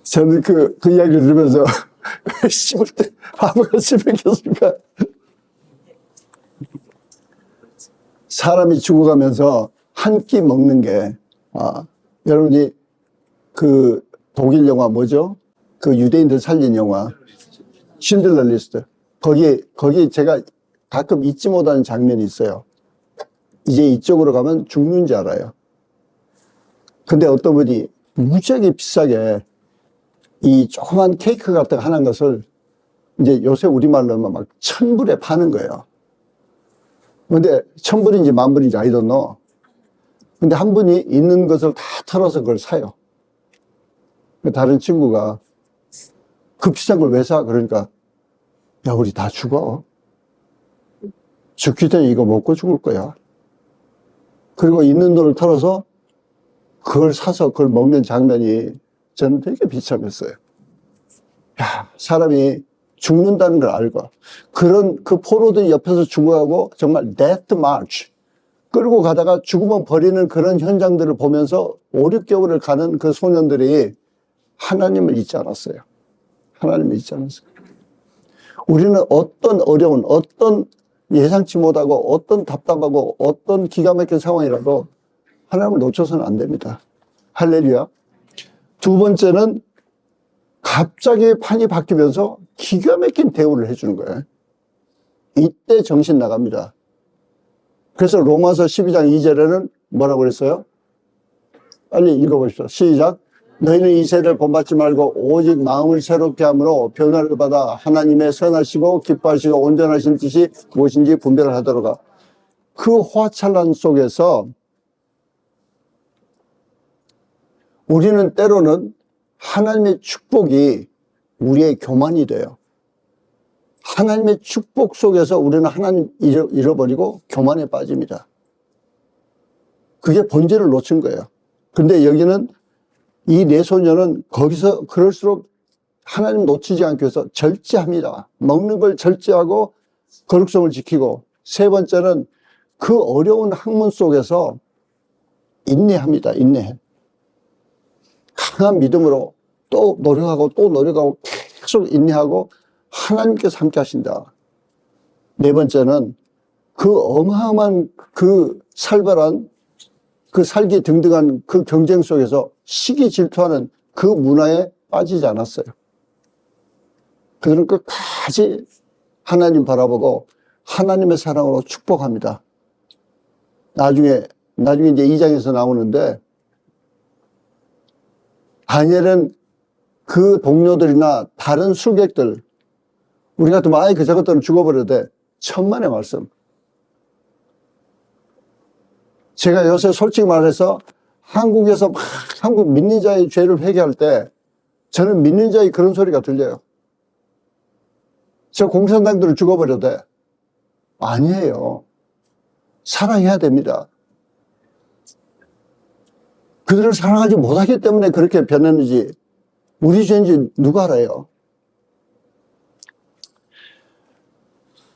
저는 그 이야기를 들으면서 왜 씹을 때 바보가 씹혔겠습니까? 사람이 죽어가면서 한 끼 먹는 게, 여러분이 독일 영화 뭐죠? 유대인들 살린 영화, 신들러 리스트. 거기 제가 가끔 잊지 못하는 장면이 있어요. 이제 이쪽으로 가면 죽는 줄 알아요. 근데 어떤 분이 무지하게 비싸게 이 조그만 케이크 같은 거 하는 것을 이제 요새 우리말로 하면 막 1,000불에 파는 거예요. 근데 1,000불인지 10,000불인지 I don't know. 근데 한 분이 있는 것을 다 털어서 그걸 사요. 다른 친구가 그 비싼 걸 왜 사? 그러니까 야, 우리 다 죽어. 죽기 전에 이거 먹고 죽을 거야. 그리고 있는 돈을 털어서 그걸 사서 그걸 먹는 장면이 저는 되게 비참했어요. 야, 사람이 죽는다는 걸 알고 그 포로들이 옆에서 죽어가고 정말 death march 끌고 가다가 죽으면 버리는 그런 현장들을 보면서 5, 6개월을 가는 그 소년들이 하나님을 잊지 않았어요. 하나님을 잊지 않았어요. 우리는 어떤 어려운, 어떤 예상치 못하고, 어떤 답답하고, 어떤 기가 막힌 상황이라도 하나님을 놓쳐서는 안 됩니다. 할렐루야. 두 번째는 갑자기 판이 바뀌면서 기가 막힌 대우를 해주는 거예요. 이때 정신 나갑니다. 그래서 로마서 12장 2절에는 뭐라고 그랬어요? 빨리 읽어보십시오. 시작. 너희는 이 세대를 본받지 말고 오직 마음을 새롭게 함으로 변화를 받아 하나님의 선하시고 기뻐하시고 온전하신 뜻이 무엇인지 분별을 하도록. 그 화찰난 속에서 우리는 때로는 하나님의 축복이 우리의 교만이 돼요. 하나님의 축복 속에서 우리는 하나님 잃어버리고 교만에 빠집니다. 그게 본질을 놓친 거예요. 근데 여기는 이 내 소녀는 거기서 그럴수록 하나님 놓치지 않기 위해서 절제합니다. 먹는 걸 절제하고 거룩성을 지키고, 세 번째는 그 어려운 학문 속에서 인내합니다. 인내해. 강한 믿음으로 또 노력하고 계속 인내하고 하나님께서 함께 하신다. 네 번째는 그 어마어마한 그 살벌한 그 살기 등등한 그 경쟁 속에서 시기 질투하는 그 문화에 빠지지 않았어요. 그들은 끝까지 하나님 바라보고 하나님의 사랑으로 축복합니다. 나중에 이제 2장에서 나오는데, 다니엘은 그 동료들이나 다른 술객들, 우리 같으면 아예 저것들은 죽어버려도 돼. 천만의 말씀. 제가 요새 솔직히 말해서 한국에서 막 한국 믿는 자의 죄를 회개할 때 저는 믿는 자의 그런 소리가 들려요. 저 공산당들은 죽어버려도 돼. 아니에요. 사랑해야 됩니다. 그들을 사랑하지 못하기 때문에 그렇게 변했는지, 우리 죄인지 누가 알아요?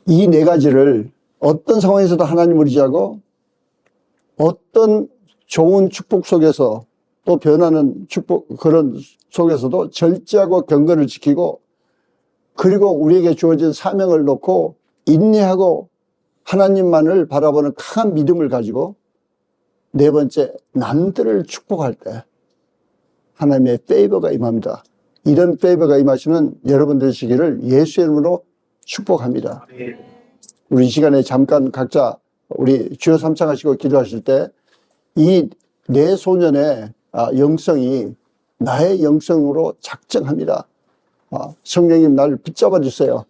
이 네 가지를 어떤 상황에서도 하나님을 의지하고, 어떤 좋은 축복 속에서 또 변하는 축복, 그런 속에서도 절제하고 경건을 지키고, 그리고 우리에게 주어진 사명을 놓고 인내하고 하나님만을 바라보는 강한 믿음을 가지고, 네 번째, 남들을 축복할 때 하나님의 페이버가 임합니다. 이런 페이버가 임하시는 여러분 되시기를 예수의 이름으로 축복합니다. 우리 이 시간에 잠깐 각자 우리 주여 삼창하시고 기도하실 때 이 내 소년의 영성이 나의 영성으로 작정합니다. 성령님 날 붙잡아 주세요.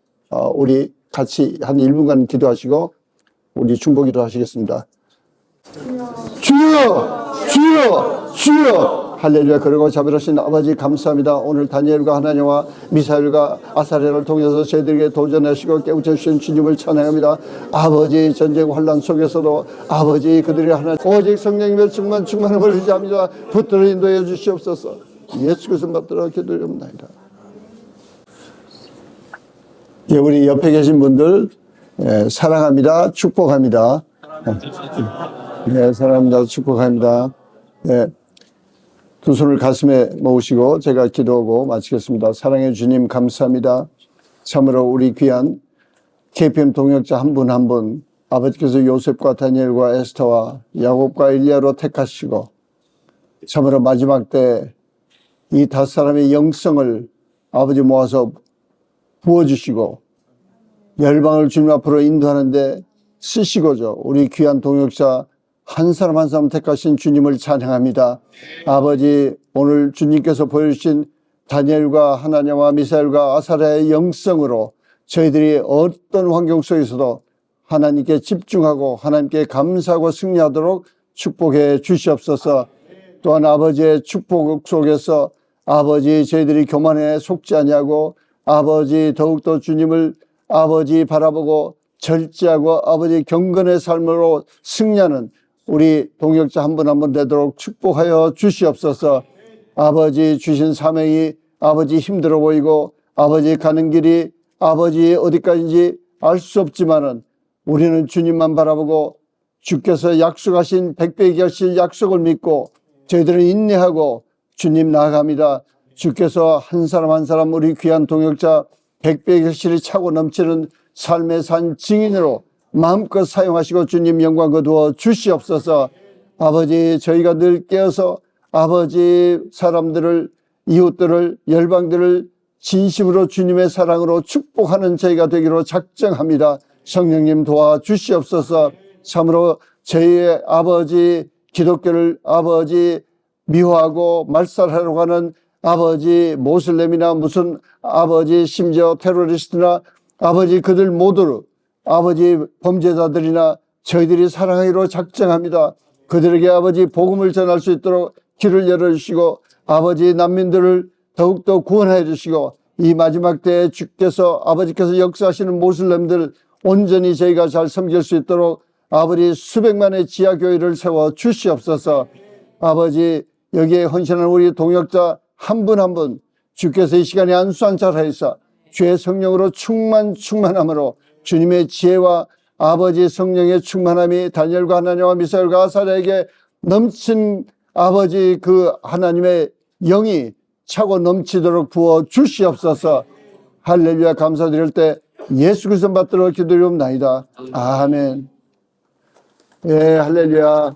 우리 같이 한 1분간 기도하시고 우리 중보기도 하시겠습니다. 주여, 주여, 주여. 할렐루야. 그리고 자비로우신 아버지 감사합니다. 오늘 다니엘과 하나님과 미사엘과 아사랴를 통해서 저희들에게 도전하시고 깨우쳐주신 주님을 찬양합니다. 아버지, 전쟁 환란 속에서도 아버지 그들이 하나 오직 성령님의 충만함을 의지합니다. 붙들어 인도해 주시옵소서. 예수 그리스도 받들어 기도드립니다. 예, 우리 옆에 계신 분들 사랑합니다. 축복합니다. 네, 사랑합니다. 축복합니다. 네, 두 손을 가슴에 모으시고 제가 기도하고 마치겠습니다. 사랑해 주님 감사합니다. 참으로 우리 귀한 KPM 동역자 한 분 한 분 아버지께서 요셉과 다니엘과 에스더와 야곱과 엘리야로 택하시고 참으로 마지막 때 이 5사람의 영성을 아버지 모아서 부어주시고 열방을 주님 앞으로 인도하는데 쓰시고죠. 우리 귀한 동역자 한 사람 한 사람 택하신 주님을 찬양합니다. 아버지, 오늘 주님께서 보여주신 다니엘과 하나냐와 미사엘과 아사랴의 영성으로 저희들이 어떤 환경 속에서도 하나님께 집중하고 하나님께 감사하고 승리하도록 축복해 주시옵소서. 또한 아버지의 축복 속에서 아버지 저희들이 교만에 속지 아니하고 아버지 더욱더 주님을 아버지 바라보고 절제하고 아버지 경건의 삶으로 승리하는 우리 동역자 한 분 한 분 되도록 축복하여 주시옵소서. 아버지 주신 사명이 아버지 힘들어 보이고 아버지 가는 길이 아버지 어디까지인지 알 수 없지만은 우리는 주님만 바라보고 주께서 약속하신 백배의 결실 약속을 믿고 저희들은 인내하고 주님 나아갑니다. 주께서 한 사람 한 사람 우리 귀한 동역자 백배의 결실이 차고 넘치는 삶의 산 증인으로 마음껏 사용하시고 주님 영광 거두어 주시옵소서. 아버지 저희가 늘 깨어서 아버지 사람들을 이웃들을 열방들을 진심으로 주님의 사랑으로 축복하는 저희가 되기로 작정합니다. 성령님 도와주시옵소서. 참으로 저희의 아버지 기독교를 아버지 미워하고 말살하려고 하는 아버지 모슬렘이나 무슨 아버지 심지어 테러리스트나 아버지 그들 모두를 아버지 범죄자들이나 저희들이 사랑하기로 작정합니다. 그들에게 아버지 복음을 전할 수 있도록 길을 열어주시고 아버지 난민들을 더욱더 구원해 주시고 이 마지막 때에 주께서 아버지께서 역사하시는 모슬렘들 온전히 저희가 잘 섬길 수 있도록 아버지 수백만의 지하교회를 세워 주시옵소서. 아버지 여기에 헌신하는 우리 동역자 한 분 한 분 주께서 이 시간에 안수한찰하여서 주의 성령으로 충만함으로 주님의 지혜와 아버지 성령의 충만함이 다니엘과 하나님과 미사엘과 아사랴에게 넘친 아버지 그 하나님의 영이 차고 넘치도록 부어 주시옵소서. 할렐루야. 감사드릴 때 예수 그리스도 받들어 기도리옵나이다. 아멘. 예, 할렐루야.